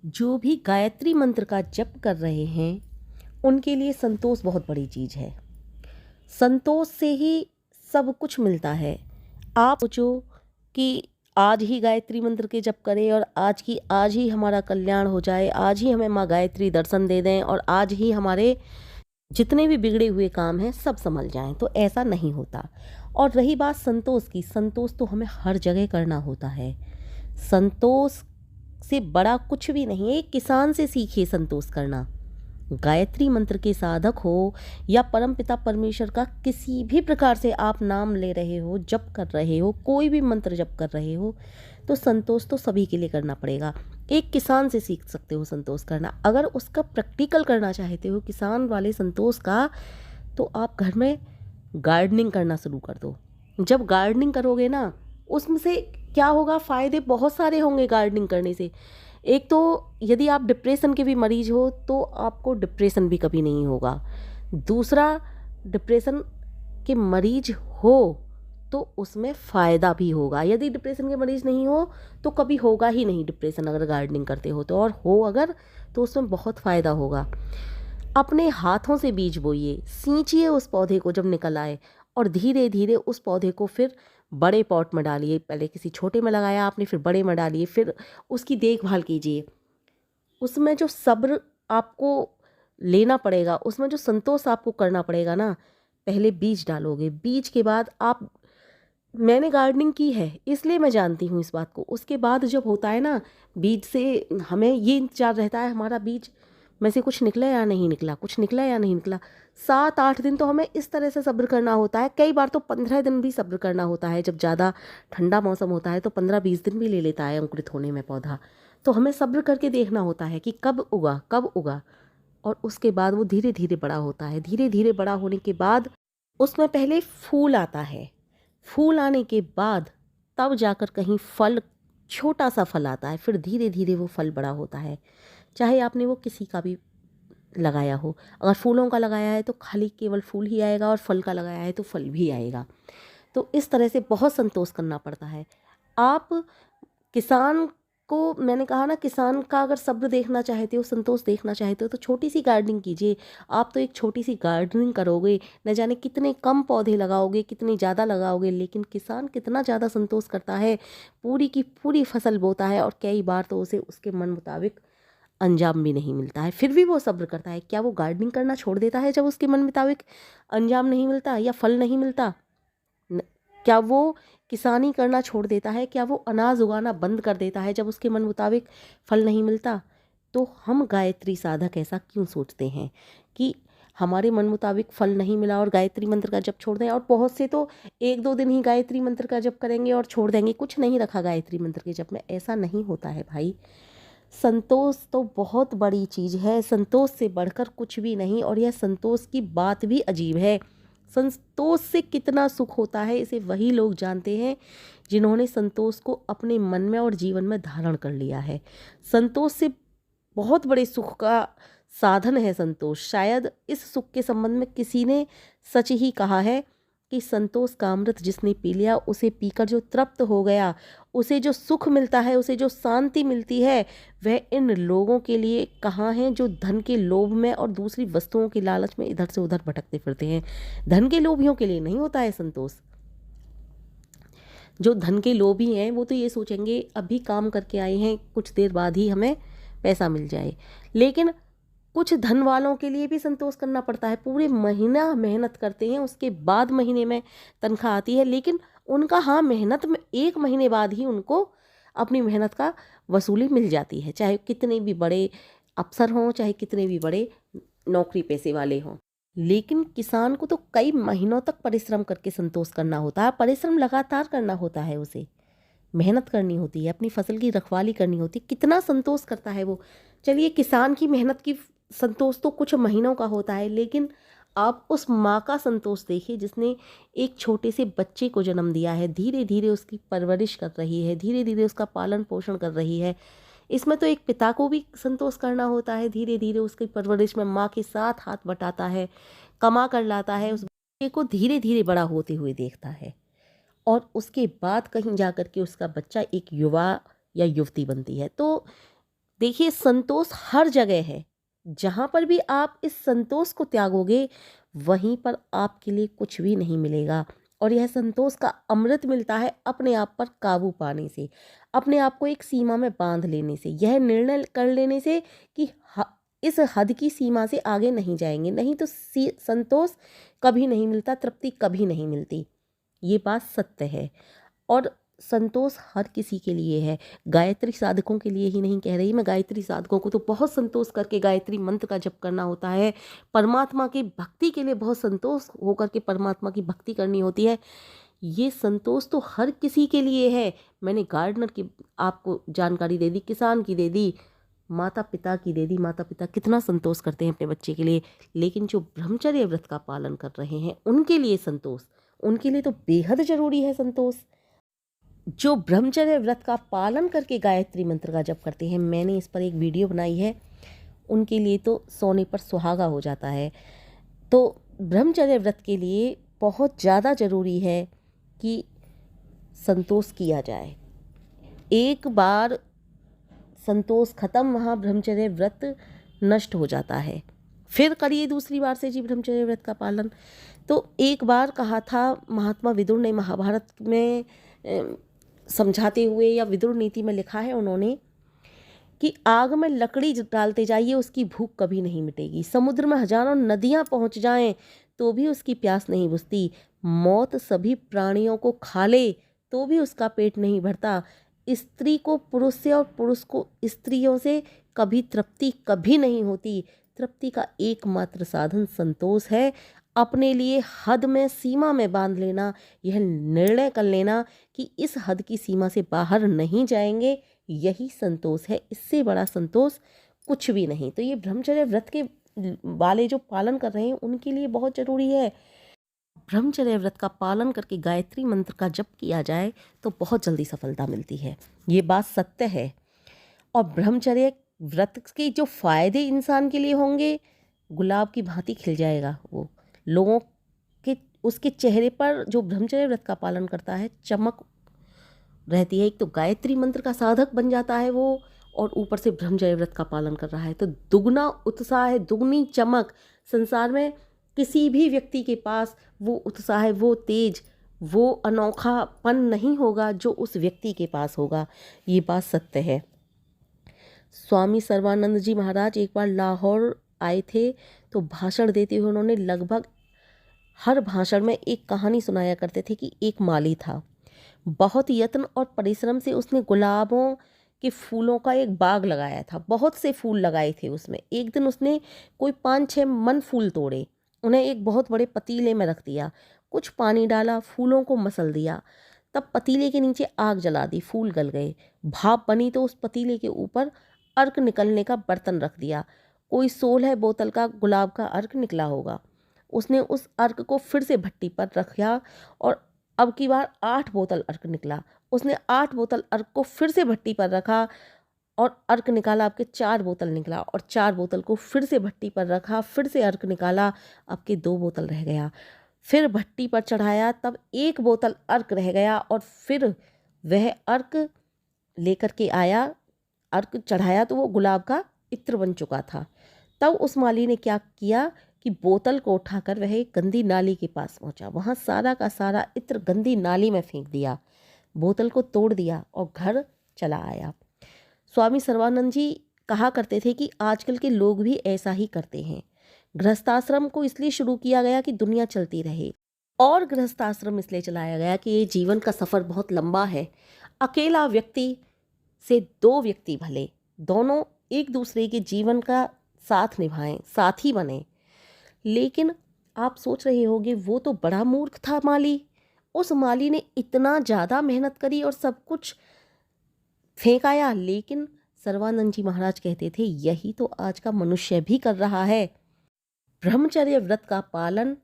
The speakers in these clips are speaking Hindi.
जो भी गायत्री मंत्र का जप कर रहे हैं उनके लिए संतोष बहुत बड़ी चीज़ है। संतोष से ही सब कुछ मिलता है। आप सोचो कि आज ही गायत्री मंत्र के जप करें और आज की आज ही हमारा कल्याण हो जाए, आज ही हमें माँ गायत्री दर्शन दे दें और आज ही हमारे जितने भी बिगड़े हुए काम हैं सब संभल जाएं, तो ऐसा नहीं होता। और रही बात संतोष की, संतोष तो हमें हर जगह करना होता है। संतोष से बड़ा कुछ भी नहीं है। एक किसान से सीखिए संतोष करना। गायत्री मंत्र के साधक हो या परमपिता परमेश्वर का किसी भी प्रकार से आप नाम ले रहे हो, जप कर रहे हो, कोई भी मंत्र जप कर रहे हो, तो संतोष तो सभी के लिए करना पड़ेगा। एक किसान से सीख सकते हो संतोष करना। अगर उसका प्रैक्टिकल करना चाहते हो किसान वाले संतोष का, तो आप घर में गार्डनिंग करना शुरू कर दो। जब गार्डनिंग करोगे ना, उसमें से क्या होगा, फ़ायदे बहुत सारे होंगे गार्डनिंग करने से। एक तो यदि आप डिप्रेशन के भी मरीज हो तो आपको डिप्रेशन भी कभी नहीं होगा। दूसरा, डिप्रेशन के मरीज हो तो उसमें फ़ायदा भी होगा। यदि डिप्रेशन के मरीज नहीं हो तो कभी होगा ही नहीं डिप्रेशन, अगर गार्डनिंग करते हो तो। और हो अगर, तो उसमें बहुत फ़ायदा होगा। अपने हाथों से बीज बोइए, सींचिए उस पौधे को जब निकल आए, और धीरे धीरे उस पौधे को फिर बड़े पॉट में डालिए। पहले किसी छोटे में लगाया आपने, फिर बड़े में डालिए, फिर उसकी देखभाल कीजिए। उसमें जो सब्र आपको लेना पड़ेगा, उसमें जो संतोष आपको करना पड़ेगा ना, पहले बीज डालोगे, बीज के बाद आप, मैंने गार्डनिंग की है इसलिए मैं जानती हूँ इस बात को। उसके बाद जब होता है ना, बीज से हमें ये इंतजार रहता है हमारा बीज में से कुछ निकला या नहीं निकला, कुछ निकला या नहीं निकला। 7-8 दिन तो हमें इस तरह से सब्र करना होता है। कई बार तो 15 दिन भी सब्र करना होता है। जब ज़्यादा ठंडा मौसम होता है तो 15-20 दिन भी ले लेता है अंकुरित होने में पौधा। तो हमें सब्र करके देखना होता है कि कब उगा, कब उगा। और उसके बाद वो धीरे धीरे बड़ा होता है। धीरे धीरे बड़ा होने के बाद उसमें पहले फूल आता है। फूल आने के बाद तब जाकर कहीं फल, छोटा सा फल आता है। फिर धीरे धीरे वो फल बड़ा होता है। चाहे आपने वो किसी का भी लगाया हो, अगर फूलों का लगाया है तो खाली केवल फूल ही आएगा, और फल का लगाया है तो फल भी आएगा। तो इस तरह से बहुत संतोष करना पड़ता है। आप किसान को, मैंने कहा ना, किसान का अगर सब्र देखना चाहते हो, संतोष देखना चाहते हो, तो छोटी सी गार्डनिंग कीजिए। आप तो एक छोटी सी गार्डनिंग करोगे, न जाने कितने कम पौधे लगाओगे, कितने ज़्यादा लगाओगे, लेकिन किसान कितना ज़्यादा संतोष करता है। पूरी की पूरी फसल बोता है और कई बार तो उसे उसके मन मुताबिक अंजाम भी नहीं मिलता है, फिर भी वो सब्र करता है। क्या वो गार्डनिंग करना छोड़ देता है जब उसके मन मुताबिक अंजाम नहीं मिलता या फल नहीं मिलता? क्या वो किसानी करना छोड़ देता है? क्या वो अनाज उगाना बंद कर देता है जब उसके मन मुताबिक फल नहीं मिलता? तो हम गायत्री साधक ऐसा क्यों सोचते हैं कि हमारे मन मुताबिक फल नहीं मिला और गायत्री मंत्र का जप छोड़ दें? और बहुत से तो 1-2 दिन ही गायत्री मंत्र का जप करेंगे और छोड़ देंगे, कुछ नहीं रखा गायत्री मंत्र के जप में। ऐसा नहीं होता है भाई। संतोष तो बहुत बड़ी चीज़ है, संतोष से बढ़कर कुछ भी नहीं। और यह संतोष की बात भी अजीब है। संतोष से कितना सुख होता है इसे वही लोग जानते हैं जिन्होंने संतोष को अपने मन में और जीवन में धारण कर लिया है। संतोष से बहुत बड़े सुख का साधन है संतोष। शायद इस सुख के संबंध में किसी ने सच ही कहा है कि संतोष का अमृत जिसने पी लिया, उसे पीकर जो तृप्त हो गया, उसे जो सुख मिलता है, उसे जो शांति मिलती है, वह इन लोगों के लिए कहाँ है जो धन के लोभ में और दूसरी वस्तुओं के लालच में इधर से उधर भटकते फिरते हैं। धन के लोभियों के लिए नहीं होता है संतोष। जो धन के लोभी हैं वो तो ये सोचेंगे अभी काम करके आए हैं, कुछ देर बाद ही हमें पैसा मिल जाए। लेकिन कुछ धन वालों के लिए भी संतोष करना पड़ता है। पूरे महीना मेहनत करते हैं, उसके बाद महीने में तनख्वाह आती है, लेकिन उनका, हाँ, मेहनत में 1 महीने बाद ही उनको अपनी मेहनत का वसूली मिल जाती है। चाहे कितने भी बड़े अफसर हों, चाहे कितने भी बड़े नौकरी पेशे वाले हों। लेकिन किसान को तो कई महीनों तक परिश्रम करके संतोष करना होता है। परिश्रम लगातार करना होता है, उसे मेहनत करनी होती है, अपनी फसल की रखवाली करनी होती है। कितना संतोष करता है वो। चलिए, किसान की मेहनत की संतोष तो कुछ महीनों का होता है, लेकिन आप उस माँ का संतोष देखिए जिसने एक छोटे से बच्चे को जन्म दिया है, धीरे धीरे उसकी परवरिश कर रही है, धीरे धीरे उसका पालन पोषण कर रही है। इसमें तो एक पिता को भी संतोष करना होता है। धीरे धीरे उसकी परवरिश में माँ के साथ हाथ बटाता है, कमा कर लाता है, उस बच्चे को धीरे धीरे बड़ा होते हुए देखता है, और उसके बाद कहीं जा कर के उसका बच्चा एक युवा या युवती बनती है। तो देखिए, संतोष हर जगह है। जहाँ पर भी आप इस संतोष को त्यागोगे, वहीं पर आपके लिए कुछ भी नहीं मिलेगा। और यह संतोष का अमृत मिलता है अपने आप पर काबू पाने से, अपने आप को एक सीमा में बांध लेने से, यह निर्णय कर लेने से कि इस हद की सीमा से आगे नहीं जाएंगे, नहीं तो संतोष कभी नहीं मिलता, तृप्ति कभी नहीं मिलती। ये बात सत्य है। और संतोष हर किसी के लिए है, गायत्री साधकों के लिए ही नहीं कह रही मैं। गायत्री साधकों को तो बहुत संतोष करके गायत्री मंत्र का जप करना होता है, परमात्मा की भक्ति के लिए बहुत संतोष होकर के परमात्मा की भक्ति करनी होती है। ये संतोष तो हर किसी के लिए है। मैंने गार्डनर की आपको जानकारी दे दी, किसान की दे दी, माता पिता की दे दी। माता पिता कितना संतोष करते हैं अपने बच्चे के लिए, लेकिन जो ब्रह्मचर्य व्रत का पालन कर रहे हैं उनके लिए संतोष, उनके लिए तो बेहद जरूरी है संतोष। जो ब्रह्मचर्य व्रत का पालन करके गायत्री मंत्र का जप करते हैं, मैंने इस पर एक वीडियो बनाई है, उनके लिए तो सोने पर सुहागा हो जाता है। तो ब्रह्मचर्य व्रत के लिए बहुत ज़्यादा ज़रूरी है कि संतोष किया जाए। एक बार संतोष खत्म, वहाँ ब्रह्मचर्य व्रत नष्ट हो जाता है। फिर करिए दूसरी बार से जी ब्रह्मचर्य व्रत का पालन। तो एक बार कहा था महात्मा विदुर ने, महाभारत में समझाते हुए, या विदुर नीति में लिखा है उन्होंने, कि आग में लकड़ी डालते जाइए, उसकी भूख कभी नहीं मिटेगी। समुद्र में हजारों नदियां पहुंच जाएं तो भी उसकी प्यास नहीं बुझती। मौत सभी प्राणियों को खा ले तो भी उसका पेट नहीं भरता। स्त्री को पुरुष से और पुरुष को स्त्रियों से कभी तृप्ति कभी नहीं होती। तृप्ति का एकमात्र साधन संतोष है। अपने लिए हद में, सीमा में बांध लेना, यह निर्णय कर लेना कि इस हद की सीमा से बाहर नहीं जाएंगे, यही संतोष है। इससे बड़ा संतोष कुछ भी नहीं। तो ये ब्रह्मचर्य व्रत के वाले जो पालन कर रहे हैं उनके लिए बहुत ज़रूरी है। ब्रह्मचर्य व्रत का पालन करके गायत्री मंत्र का जप किया जाए तो बहुत जल्दी सफलता मिलती है, ये बात सत्य है। और ब्रह्मचर्य व्रत के जो फायदे इंसान के लिए होंगे, गुलाब की भांति खिल जाएगा वो। लोगों के, उसके चेहरे पर जो ब्रह्मचर्य व्रत का पालन करता है, चमक रहती है। एक तो गायत्री मंत्र का साधक बन जाता है वो, और ऊपर से ब्रह्मचर्य व्रत का पालन कर रहा है, तो दुगना उत्साह है, दुगनी चमक। संसार में किसी भी व्यक्ति के पास वो उत्साह, वो तेज, वो अनोखापन नहीं होगा जो उस व्यक्ति के पास होगा। ये बात सत्य है। स्वामी सर्वानंद जी महाराज एक बार लाहौर आए थे, तो भाषण देते हुए उन्होंने लगभग हर भाषण में एक कहानी सुनाया करते थे कि एक माली था, बहुत यत्न और परिश्रम से उसने गुलाबों के फूलों का एक बाग लगाया था। बहुत से फूल लगाए थे उसमें। एक दिन उसने कोई 5-6 मन फूल तोड़े, उन्हें एक बहुत बड़े पतीले में रख दिया, कुछ पानी डाला, फूलों को मसल दिया, तब पतीले के नीचे आग जला दी, फूल गल गए। भाप बनी तो उस पतीले के ऊपर अर्क निकलने का बर्तन रख दिया। कोई 16 बोतल का गुलाब का अर्क निकला होगा। उसने उस अर्क को फिर से भट्टी पर रखा और अब की बार 8 बोतल अर्क निकला। उसने 8 बोतल अर्क को फिर से भट्टी पर रखा और अर्क निकाला, आपके 4 बोतल निकला, और 4 बोतल को फिर से भट्टी पर रखा, फिर से अर्क निकाला, आपके 2 बोतल रह गया। फिर भट्टी पर चढ़ाया, तब 1 बोतल अर्क रह गया, और फिर वह अर्क लेकर के आया, अर्क चढ़ाया तो वो गुलाब का इत्र बन चुका था। तब उस माली ने क्या किया कि बोतल को उठाकर वह एक गंदी नाली के पास पहुंचा, वहां सारा का सारा इत्र गंदी नाली में फेंक दिया, बोतल को तोड़ दिया और घर चला आया। स्वामी सर्वानंद जी कहा करते थे कि आजकल के लोग भी ऐसा ही करते हैं। गृहस्थाश्रम को इसलिए शुरू किया गया कि दुनिया चलती रहे, और गृहस्थाश्रम इसलिए चलाया गया कि ये जीवन का सफ़र बहुत लंबा है। अकेला व्यक्ति से 2 व्यक्ति भले, दोनों एक दूसरे के जीवन का साथ निभाएं, साथी बने। लेकिन आप सोच रहे होंगे वो तो बड़ा मूर्ख था माली, उस माली ने इतना ज़्यादा मेहनत करी और सब कुछ फेंक आया। लेकिन सर्वानंद जी महाराज कहते थे यही तो आज का मनुष्य भी कर रहा है। ब्रह्मचर्य व्रत का पालन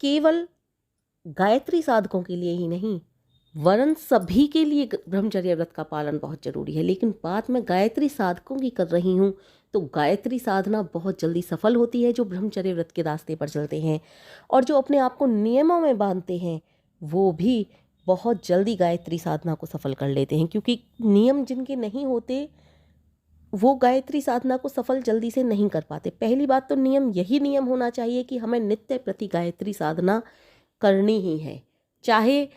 केवल गायत्री साधकों के लिए ही नहीं, वरन सभी के लिए ब्रह्मचर्य व्रत का पालन बहुत जरूरी है। लेकिन बात मैं गायत्री साधकों की कर रही हूँ, तो गायत्री साधना बहुत जल्दी सफल होती है जो ब्रह्मचर्य व्रत के रास्ते पर चलते हैं, और जो अपने आप को नियमों में बांधते हैं वो भी बहुत जल्दी गायत्री साधना को सफल कर लेते हैं। क्योंकि नियम जिनके नहीं होते वो गायत्री साधना को सफल जल्दी से नहीं कर पाते। पहली बात तो यही नियम होना चाहिए कि हमें नित्य प्रति गायत्री साधना करनी ही है, चाहे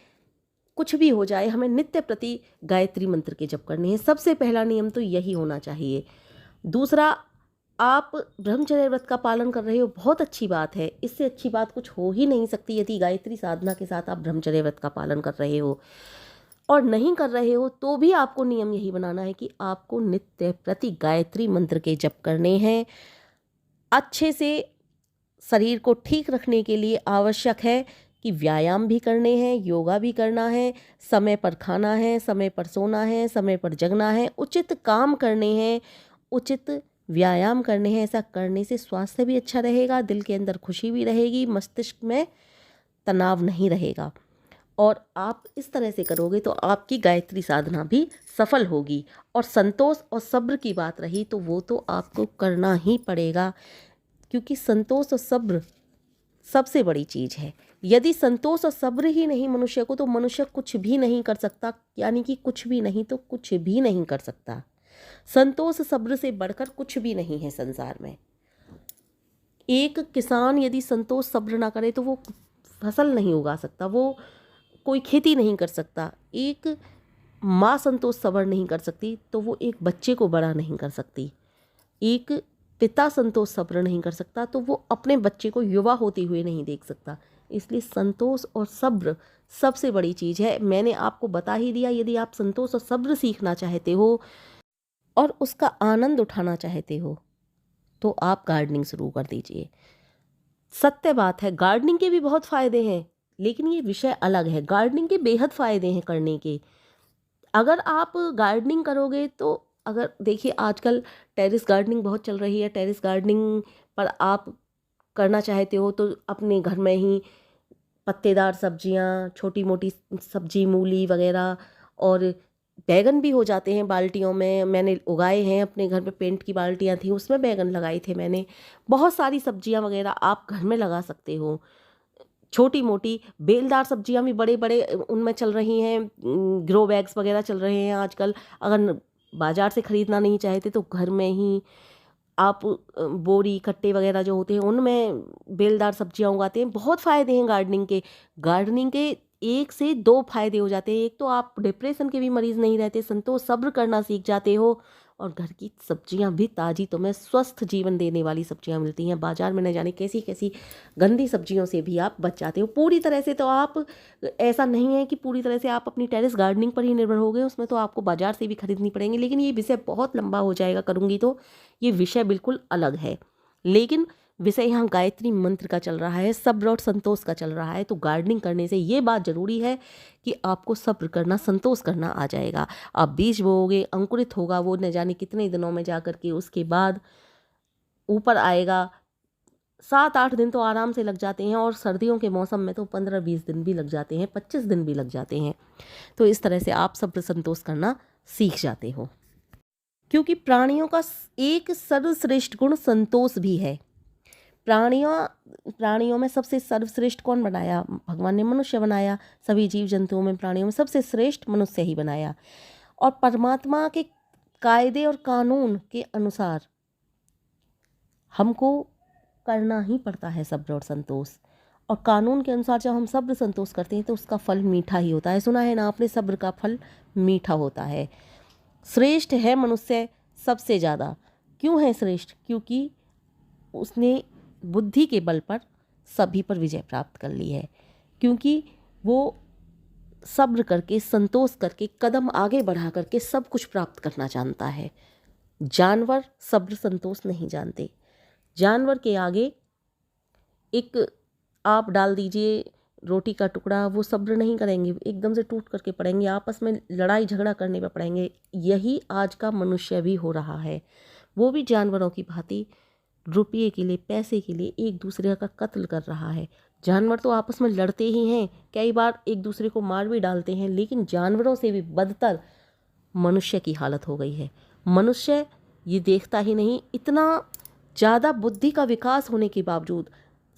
कुछ भी हो जाए, हमें नित्य प्रति गायत्री मंत्र के जप करने हैं। सबसे पहला नियम तो यही होना चाहिए। दूसरा, आप ब्रह्मचर्य व्रत का पालन कर रहे हो, बहुत अच्छी बात है, इससे अच्छी बात कुछ हो ही नहीं सकती यदि गायत्री साधना के साथ आप ब्रह्मचर्य व्रत का पालन कर रहे हो। और नहीं कर रहे हो तो भी आपको नियम यही बनाना है कि आपको नित्य प्रति गायत्री मंत्र के जप करने हैं। अच्छे से शरीर को ठीक रखने के लिए आवश्यक है कि व्यायाम भी करने हैं, योगा भी करना है, समय पर खाना है, समय पर सोना है, समय पर जगना है, उचित काम करने हैं, उचित व्यायाम करने हैं। ऐसा करने से स्वास्थ्य भी अच्छा रहेगा, दिल के अंदर खुशी भी रहेगी, मस्तिष्क में तनाव नहीं रहेगा। और आप इस तरह से करोगे तो आपकी गायत्री साधना भी सफल होगी। और संतोष और सब्र की बात रही तो वो तो आपको करना ही पड़ेगा, क्योंकि संतोष और सब्र सबसे बड़ी चीज़ है। यदि संतोष और सब्र ही नहीं मनुष्य को, तो मनुष्य कुछ भी नहीं कर सकता, यानी कि कुछ भी नहीं तो कुछ भी नहीं कर सकता। संतोष सब्र से बढ़कर कुछ भी नहीं है संसार में। एक किसान यदि संतोष सब्र ना करे तो वो फसल नहीं उगा सकता, वो कोई खेती नहीं कर सकता। एक माँ संतोष सब्र नहीं कर सकती तो वो एक बच्चे को बड़ा नहीं कर सकती। एक पिता संतोष सब्र नहीं कर सकता तो वो अपने बच्चे को युवा होते हुए नहीं देख सकता। इसलिए संतोष और सब्र सबसे बड़ी चीज़ है। मैंने आपको बता ही दिया। यदि आप संतोष और सब्र सीखना चाहते हो और उसका आनंद उठाना चाहते हो तो आप गार्डनिंग शुरू कर दीजिए। सत्य बात है, गार्डनिंग के भी बहुत फ़ायदे हैं, लेकिन ये विषय अलग है। गार्डनिंग के बेहद फ़ायदे हैं करने के। अगर आप गार्डनिंग करोगे तो, अगर देखिए आजकल टेरेस गार्डनिंग बहुत चल रही है। टेरेस गार्डनिंग पर आप करना चाहते हो तो अपने घर में ही पत्तेदार सब्जियां, छोटी मोटी सब्जी, मूली वगैरह, और बैगन भी हो जाते हैं बाल्टियों में। मैंने उगाए हैं अपने घर में, पेंट की बाल्टियां थी उसमें बैगन लगाए थे मैंने। बहुत सारी सब्जियां वगैरह आप घर में लगा सकते हो। छोटी मोटी बेलदार सब्जियां भी बड़े बड़े उनमें चल रही हैं, ग्रो बैग्स वगैरह चल रहे हैं आजकल। अगर बाजार से ख़रीदना नहीं चाहते तो घर में ही आप बोरी कट्टे वगैरह जो होते हैं उनमें बेलदार सब्जियां उगाते हैं। बहुत फ़ायदे हैं गार्डनिंग के। गार्डनिंग के एक से दो फायदे हो जाते हैं। एक तो आप डिप्रेशन के भी मरीज़ नहीं रहते, संतोष सब्र करना सीख जाते हो, और घर की सब्जियां भी ताज़ी तुम्हें स्वस्थ जीवन देने वाली सब्जियां मिलती हैं। बाजार में न जाने कैसी कैसी गंदी सब्जियों से भी आप बच जाते हो। पूरी तरह से तो आप, ऐसा नहीं है कि पूरी तरह से आप अपनी टेरेस गार्डनिंग पर ही निर्भर हो गए, उसमें तो आपको बाजार से भी खरीदनी पड़ेंगी। लेकिन ये विषय बहुत लंबा हो जाएगा, करूँगी तो ये विषय बिल्कुल अलग है। लेकिन विषय यहाँ गायत्री मंत्र का चल रहा है, सब्र और संतोष का चल रहा है। तो गार्डनिंग करने से ये बात ज़रूरी है कि आपको सब्र करना, संतोष करना आ जाएगा। आप बीज बोओगे, अंकुरित होगा वो न जाने कितने दिनों में जा कर के, उसके बाद ऊपर आएगा। 7-8 दिन तो आराम से लग जाते हैं, और सर्दियों के मौसम में तो 15-20 दिन भी लग जाते हैं, 25 दिन भी लग जाते हैं। तो इस तरह से आप सब्र संतोष करना सीख जाते हो, क्योंकि प्राणियों का एक सर्वश्रेष्ठ गुण संतोष भी है। प्राणियों में सबसे सर्वश्रेष्ठ कौन बनाया? भगवान ने मनुष्य बनाया। सभी जीव जंतुओं में, प्राणियों में सबसे श्रेष्ठ मनुष्य ही बनाया। और परमात्मा के कायदे और कानून के अनुसार हमको करना ही पड़ता है सब्र और संतोष। और कानून के अनुसार जब हम सब्र संतोष करते हैं तो उसका फल मीठा ही होता है। सुना है ना आपने, सब्र का फल मीठा होता है। श्रेष्ठ है मनुष्य सबसे ज़्यादा। क्यों है श्रेष्ठ? क्योंकि उसने बुद्धि के बल पर सभी पर विजय प्राप्त कर ली है, क्योंकि वो सब्र करके, संतोष करके, कदम आगे बढ़ा करके सब कुछ प्राप्त करना जानता है। जानवर सब्र संतोष नहीं जानते। जानवर के आगे एक आप डाल दीजिए रोटी का टुकड़ा, वो सब्र नहीं करेंगे, एकदम से टूट करके पड़ेंगे, आपस में लड़ाई झगड़ा करने पर पड़ेंगे। यही आज का मनुष्य भी हो रहा है। वो भी जानवरों की भांति रुपये के लिए, पैसे के लिए एक दूसरे का कत्ल कर रहा है। जानवर तो आपस में लड़ते ही हैं, कई बार एक दूसरे को मार भी डालते हैं, लेकिन जानवरों से भी बदतर मनुष्य की हालत हो गई है। मनुष्य ये देखता ही नहीं, इतना ज़्यादा बुद्धि का विकास होने के बावजूद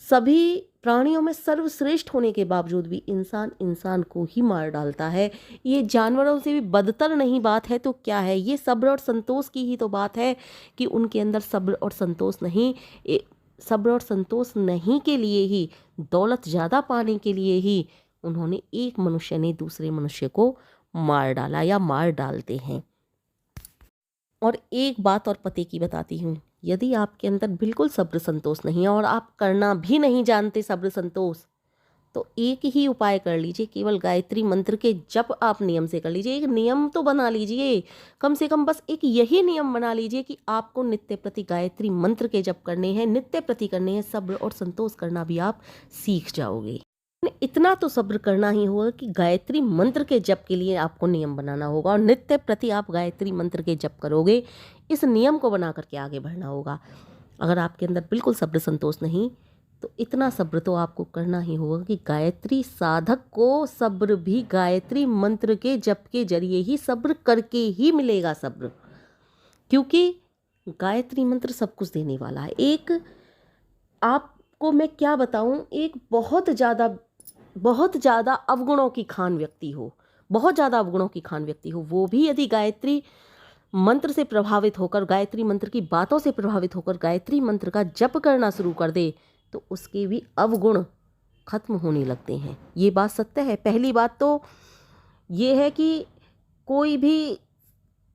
सभी प्राणियों में सर्वश्रेष्ठ होने के बावजूद भी इंसान इंसान को ही मार डालता है। ये जानवरों से भी बदतर नहीं बात है तो क्या है? ये सब्र और संतोष की ही तो बात है कि उनके अंदर सब्र और संतोष नहीं। सब्र और संतोष नहीं के लिए ही, दौलत ज़्यादा पाने के लिए ही उन्होंने एक मनुष्य ने दूसरे मनुष्य को मार डाला या मार डालते हैं। और एक बात और पते की बताती हूँ, यदि आपके अंदर बिल्कुल सब्र संतोष नहीं है और आप करना भी नहीं जानते सब्र संतोष, तो एक ही उपाय कर लीजिए, केवल गायत्री मंत्र के जप आप नियम से कर लीजिए। एक नियम तो बना लीजिए, कम से कम बस एक यही नियम बना लीजिए कि आपको नित्य प्रति गायत्री मंत्र के जप करने हैं, नित्य प्रति करने हैं। सब्र और संतोष करना भी आप सीख जाओगे। इतना तो सब्र करना ही होगा कि गायत्री मंत्र के जप के लिए आपको नियम बनाना होगा और नित्य प्रति आप गायत्री मंत्र के जप करोगे। इस नियम को बना करके आगे बढ़ना होगा। अगर आपके अंदर बिल्कुल सब्र संतोष नहीं, तो इतना सब्र तो आपको करना ही होगा कि गायत्री साधक को सब्र भी गायत्री मंत्र के जप के जरिए ही सब्र करके ही मिलेगा सब्र, क्योंकि गायत्री मंत्र सब कुछ देने वाला है। एक आपको मैं क्या बताऊं, एक बहुत ज़्यादा अवगुणों की खान व्यक्ति हो, बहुत ज़्यादा अवगुणों की खान व्यक्ति हो, वो भी यदि गायत्री मंत्र से प्रभावित होकर, गायत्री मंत्र की बातों से प्रभावित होकर गायत्री मंत्र का जप करना शुरू कर दे, तो उसके भी अवगुण खत्म होने लगते हैं। ये बात सत्य है। पहली बात तो ये है कि कोई भी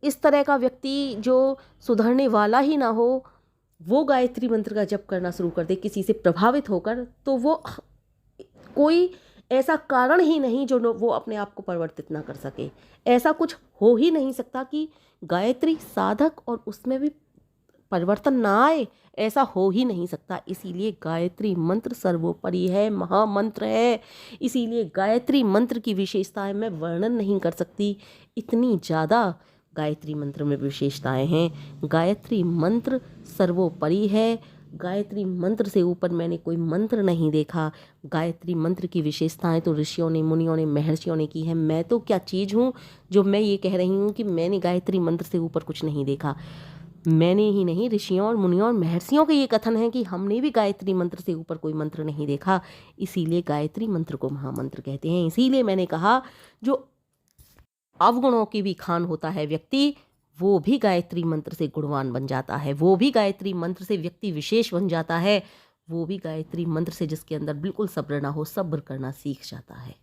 इस तरह का व्यक्ति जो सुधरने वाला ही ना हो, वो गायत्री मंत्र का जप करना शुरू कर दे किसी से प्रभावित होकर, तो वो कोई ऐसा कारण ही नहीं जो वो अपने आप को परिवर्तित ना कर सके। ऐसा कुछ हो ही नहीं सकता कि गायत्री साधक और उसमें भी परिवर्तन ना आए, ऐसा हो ही नहीं सकता। इसीलिए गायत्री मंत्र सर्वोपरि है, महामंत्र है। इसीलिए गायत्री मंत्र की विशेषताएं मैं वर्णन नहीं कर सकती, इतनी ज़्यादा गायत्री मंत्र में विशेषताएं हैं। गायत्री मंत्र सर्वोपरि है। गायत्री मंत्र से ऊपर मैंने कोई मंत्र नहीं देखा। गायत्री मंत्र की विशेषताएं तो ऋषियों ने, मुनियों ने, महर्षियों ने की है। मैं तो क्या चीज़ हूँ जो मैं ये कह रही हूँ कि मैंने गायत्री मंत्र से ऊपर कुछ नहीं देखा। मैंने ही नहीं, ऋषियों और मुनियों और महर्षियों के ये कथन है कि हमने भी गायत्री मंत्र से ऊपर कोई मंत्र नहीं देखा। इसीलिए गायत्री मंत्र को महामंत्र कहते हैं। इसीलिए मैंने कहा, जो अवगुणों की भी खान होता है व्यक्ति, वो भी गायत्री मंत्र से गुणवान बन जाता है, वो भी गायत्री मंत्र से व्यक्ति विशेष बन जाता है, वो भी गायत्री मंत्र से जिसके अंदर बिल्कुल सब्र ना हो, सब्र करना सीख जाता है।